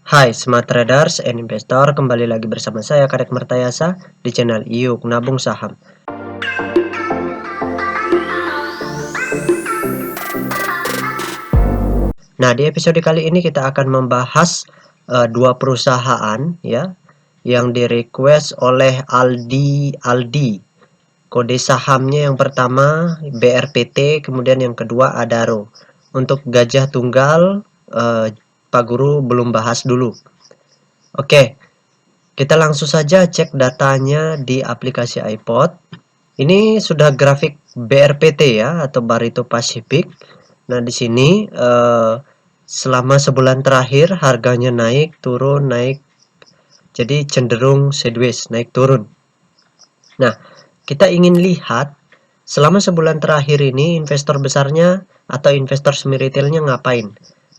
Hai Smart Traders and Investor, kembali lagi bersama saya Karek Mertayasa di channel Yuk Nabung Saham. Nah, di episode kali ini kita akan membahas dua perusahaan ya yang di request oleh Aldi. Kode sahamnya yang pertama BRPT, kemudian yang kedua Adaro. Untuk gajah tunggal Pak Guru belum bahas dulu. Oke. Kita langsung saja cek datanya di aplikasi iPod. Ini sudah grafik BRPT ya, atau Barito Pacific. Nah, di sini selama sebulan terakhir harganya naik, turun, naik. Jadi cenderung sideways, naik turun. Nah, kita ingin lihat selama sebulan terakhir ini investor besarnya atau investor semi retailnya ngapain?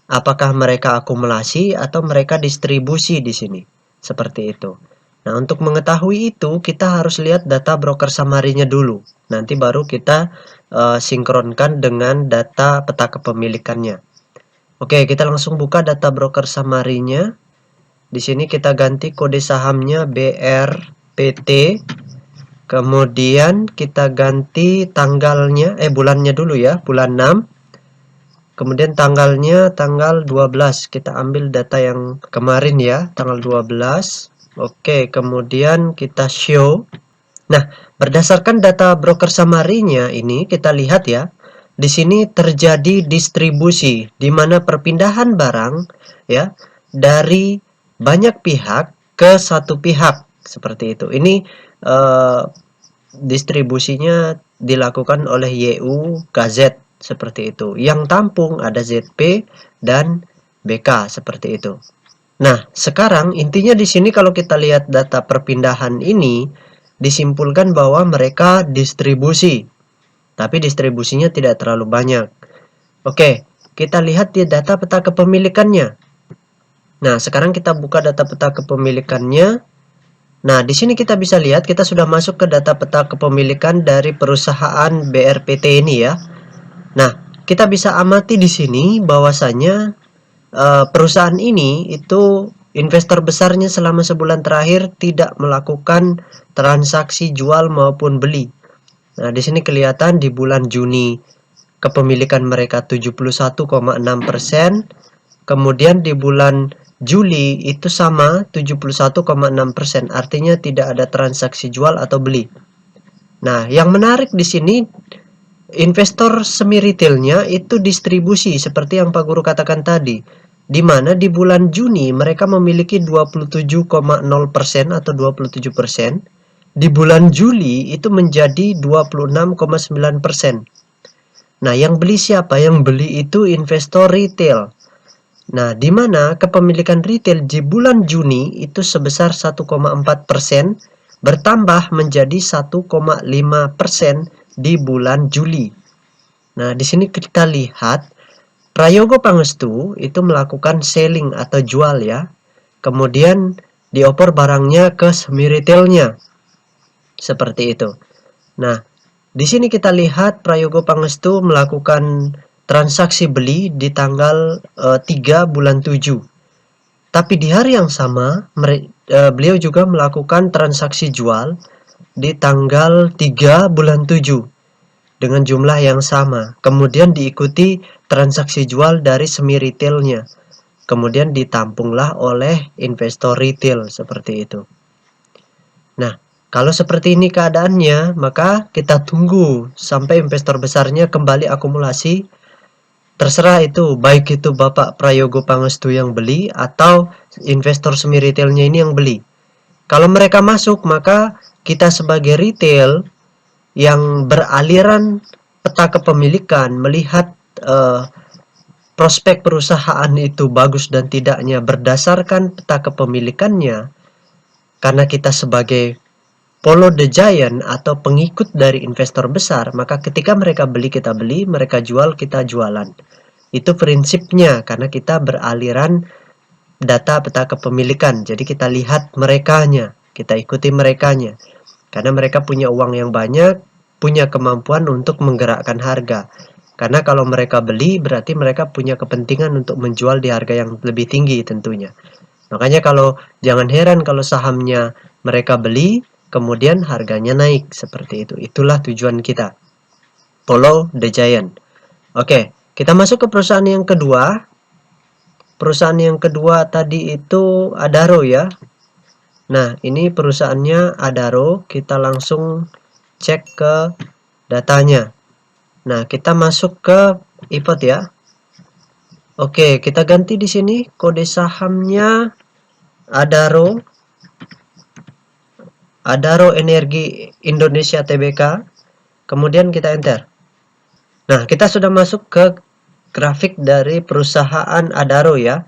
Apakah mereka akumulasi atau mereka distribusi di sini? Seperti itu. Nah, untuk mengetahui itu kita harus lihat data broker summary-nya dulu. Nanti baru kita sinkronkan dengan data peta kepemilikannya. Oke, kita langsung buka data broker summary-nya. Di sini kita ganti kode sahamnya BRPT. Kemudian kita ganti tanggalnya, bulannya dulu ya, bulan 6. Kemudian tanggalnya tanggal 12. Kita ambil data yang kemarin ya, tanggal 12. Oke, kemudian kita show. Nah, berdasarkan data broker summary-nya ini kita lihat ya. Di sini terjadi distribusi di mana perpindahan barang ya dari banyak pihak ke satu pihak seperti itu. Ini distribusinya dilakukan oleh YU KZ seperti itu. Yang tampung ada ZP dan BK seperti itu. Nah, sekarang intinya di sini kalau kita lihat data perpindahan ini disimpulkan bahwa mereka distribusi, tapi distribusinya tidak terlalu banyak. Oke, kita lihat di data peta kepemilikannya. Nah, sekarang kita buka data peta kepemilikannya. Nah, di sini kita bisa lihat kita sudah masuk ke data peta kepemilikan dari perusahaan BRPT ini ya. Nah, kita bisa amati di sini bahwasanya perusahaan ini itu investor besarnya selama sebulan terakhir tidak melakukan transaksi jual maupun beli. Nah, di sini kelihatan di bulan Juni kepemilikan mereka 71,6%, kemudian di bulan Juli itu sama 71,6%, artinya tidak ada transaksi jual atau beli. Nah, yang menarik di sini investor semi retailnya itu distribusi seperti yang Pak Guru katakan tadi, di mana di bulan Juni mereka memiliki 27,0% atau 27%, di bulan Juli itu menjadi 26,9%. Nah, yang beli siapa? Yang beli itu investor retail. Nah, di mana kepemilikan retail di bulan Juni itu sebesar 1,4%, bertambah menjadi 1,5% di bulan Juli. Nah, di sini kita lihat Prayogo Pangestu itu melakukan selling atau jual ya. Kemudian dioper barangnya ke semi retailnya. Seperti itu. Nah, di sini kita lihat Prayogo Pangestu melakukan transaksi beli di tanggal 3 bulan 7. Tapi di hari yang sama beliau juga melakukan transaksi jual di tanggal 3 bulan 7 dengan jumlah yang sama. Kemudian diikuti transaksi jual dari semi retailnya. Kemudian ditampunglah oleh investor retail seperti itu. Nah, kalau seperti ini keadaannya, maka kita tunggu sampai investor besarnya kembali akumulasi. Terserah itu, baik itu Bapak Prayogo Pangestu yang beli atau investor semi retailnya ini yang beli. Kalau mereka masuk, maka kita sebagai retail yang beraliran peta kepemilikan melihat prospek perusahaan itu bagus dan tidaknya berdasarkan peta kepemilikannya, karena kita sebagai follow the giant atau pengikut dari investor besar, maka ketika mereka beli kita beli, mereka jual kita jualan. Itu prinsipnya, karena kita beraliran data peta kepemilikan. Jadi kita lihat merekanya, kita ikuti merekanya. Karena mereka punya uang yang banyak, punya kemampuan untuk menggerakkan harga. Karena kalau mereka beli berarti mereka punya kepentingan untuk menjual di harga yang lebih tinggi tentunya. Makanya jangan heran kalau sahamnya mereka beli, kemudian harganya naik seperti itu. Itulah tujuan kita. Follow the giant. Oke, kita masuk ke perusahaan yang kedua. Perusahaan yang kedua tadi itu Adaro ya. Nah, ini perusahaannya Adaro. Kita langsung cek ke datanya. Nah, kita masuk ke pivot ya. Oke, kita ganti di sini kode sahamnya Adaro. Adaro Energi Indonesia Tbk. Kemudian kita enter. Nah, kita sudah masuk ke grafik dari perusahaan Adaro ya.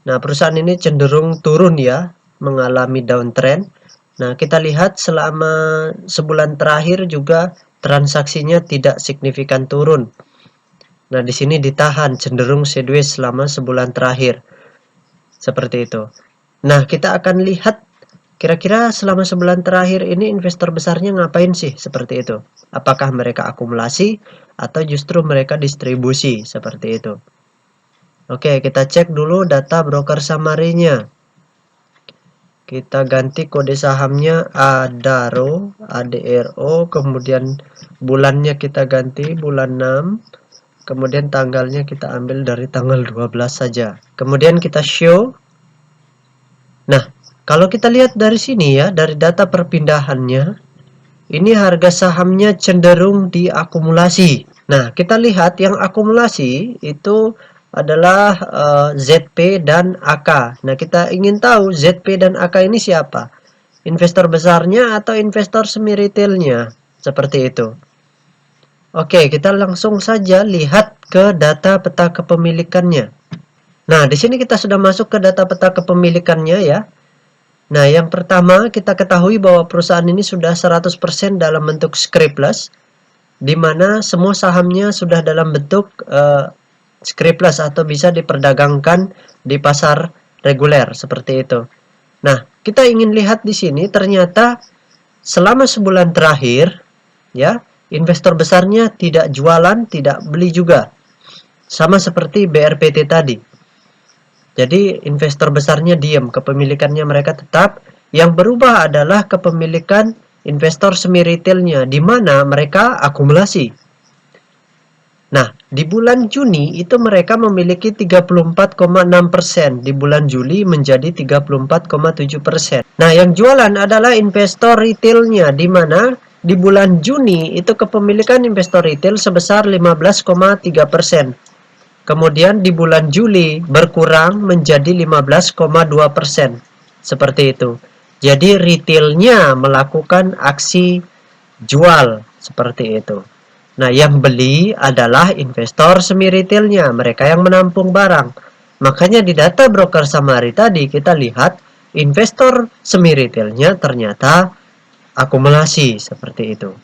Nah, perusahaan ini cenderung turun ya, mengalami downtrend. Nah, kita lihat selama sebulan terakhir juga transaksinya tidak signifikan turun. Nah, di sini ditahan cenderung sideways selama sebulan terakhir. Seperti itu. Nah, kita akan lihat kira-kira selama sebulan terakhir ini investor besarnya ngapain sih seperti itu. Apakah mereka akumulasi atau justru mereka distribusi seperti itu. Oke, kita cek dulu data broker summary-nya. Kita ganti kode sahamnya Adaro, ADRO, kemudian bulannya kita ganti bulan 6, kemudian tanggalnya kita ambil dari tanggal 12 saja. Kemudian kita show. Nah, kalau kita lihat dari sini ya, dari data perpindahannya, ini harga sahamnya cenderung diakumulasi. Nah, kita lihat yang akumulasi itu adalah ZP dan AK. Nah, kita ingin tahu ZP dan AK ini siapa? Investor besarnya atau investor semi retailnya? Seperti itu. Oke, kita langsung saja lihat ke data peta kepemilikannya. Nah, di sini kita sudah masuk ke data peta kepemilikannya ya. Nah, yang pertama kita ketahui bahwa perusahaan ini sudah 100% dalam bentuk scriptless, di mana semua sahamnya sudah dalam bentuk scriptless atau bisa diperdagangkan di pasar reguler seperti itu. Nah, kita ingin lihat di sini ternyata selama sebulan terakhir ya, investor besarnya tidak jualan, tidak beli juga. Sama seperti BRPT tadi. Jadi investor besarnya diam, kepemilikannya mereka tetap. Yang berubah adalah kepemilikan investor semi retailnya, di mana mereka akumulasi. Nah, di bulan Juni itu mereka memiliki 34,6%, di bulan Juli menjadi 34,7%. Nah, yang jualan adalah investor retailnya, di mana di bulan Juni itu kepemilikan investor retail sebesar 15,3%. Kemudian di bulan Juli berkurang menjadi 15,2%. Seperti itu. Jadi retailnya melakukan aksi jual seperti itu. Nah, yang beli adalah investor semi retailnya, mereka yang menampung barang. Makanya di data broker summary tadi kita lihat investor semi retailnya ternyata akumulasi seperti itu.